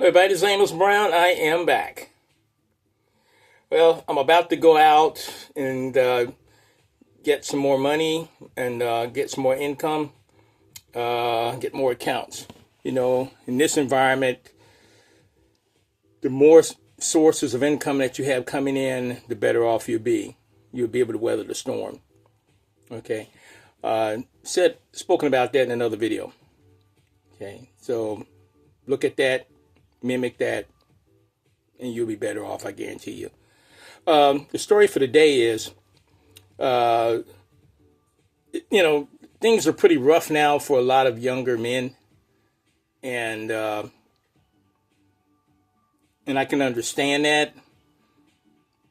Everybody, this is Amos Brown. I am back. Well, I'm about to go out and get some more money and get some more income, get more accounts. You know, in this environment, the more sources of income that you have coming in, the better off you'll be. You'll be able to weather the storm. Okay. Spoken about that in another video. Okay. So look at that, mimic that, and you'll be better off, I guarantee you. The story for the day is, things are pretty rough now for a lot of younger men. And I can understand that.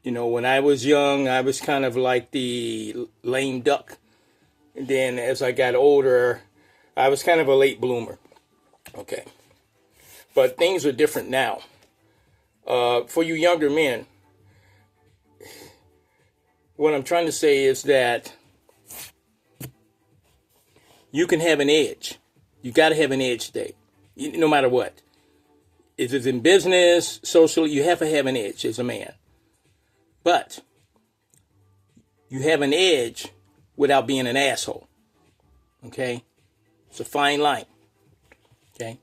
You know, when I was young, I was kind of like the lame duck. And then as I got older, I was kind of a late bloomer. Okay. But things are different now. For you younger men, what I'm trying to say is that you can have an edge. You got to have an edge today, no matter what. If it's in business, socially, you have to have an edge as a man. But you have an edge without being an asshole. Okay? It's a fine line. Okay?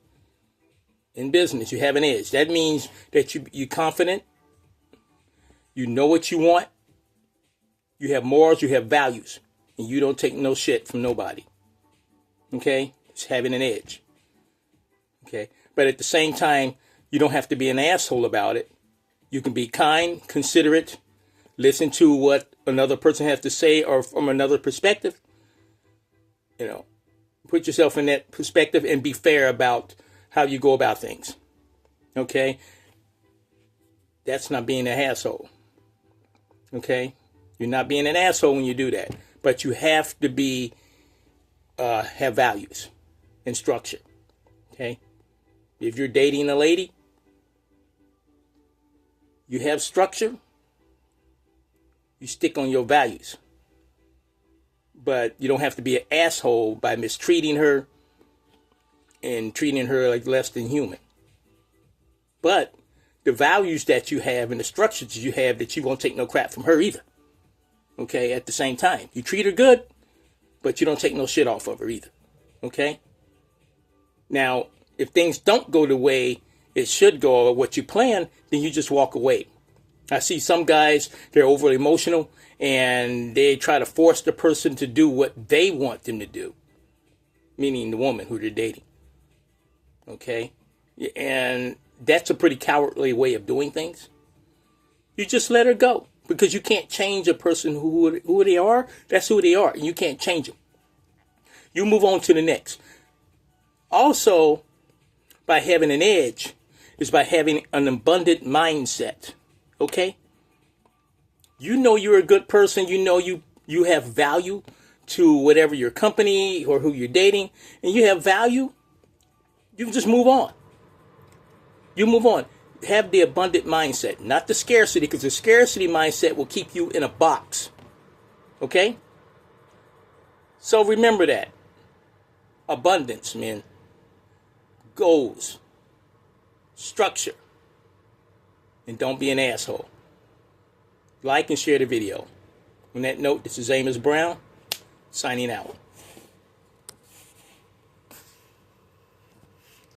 In business, you have an edge. That means that you're confident. You know what you want. You have morals. You have values. And you don't take no shit from nobody. Okay? It's having an edge. Okay? But at the same time, you don't have to be an asshole about it. You can be kind, considerate, listen to what another person has to say or from another perspective. You know, put yourself in that perspective and be fair about how you go about things. Okay? That's not being an asshole. Okay? You're not being an asshole when you do that. But you have to be, have values and structure. Okay? If you're dating a lady, you have structure, you stick on your values. But you don't have to be an asshole by mistreating her and treating her like less than human. But the values that you have and the structures you have, that you won't take no crap from her either. Okay, at the same time. You treat her good, but you don't take no shit off of her either. Okay? Now, if things don't go the way it should go or what you plan, then you just walk away. I see some guys, they're overly emotional and they try to force the person to do what they want them to do, meaning the woman who they're dating. Okay? And that's a pretty cowardly way of doing things. You just let her go, because you can't change a person who they are. That's who they are, and you can't change them. You move on to the next. Also, by having an edge is by having an abundant mindset. Okay? You know you're a good person. You know you have value to whatever your company or who you're dating, and you have value. You just move on. You move on. Have the abundant mindset, not the scarcity, because the scarcity mindset will keep you in a box. Okay? So remember that. Abundance, man. Goals. Structure. And don't be an asshole. Like and share the video. On that note, this is Amos Brown, signing out.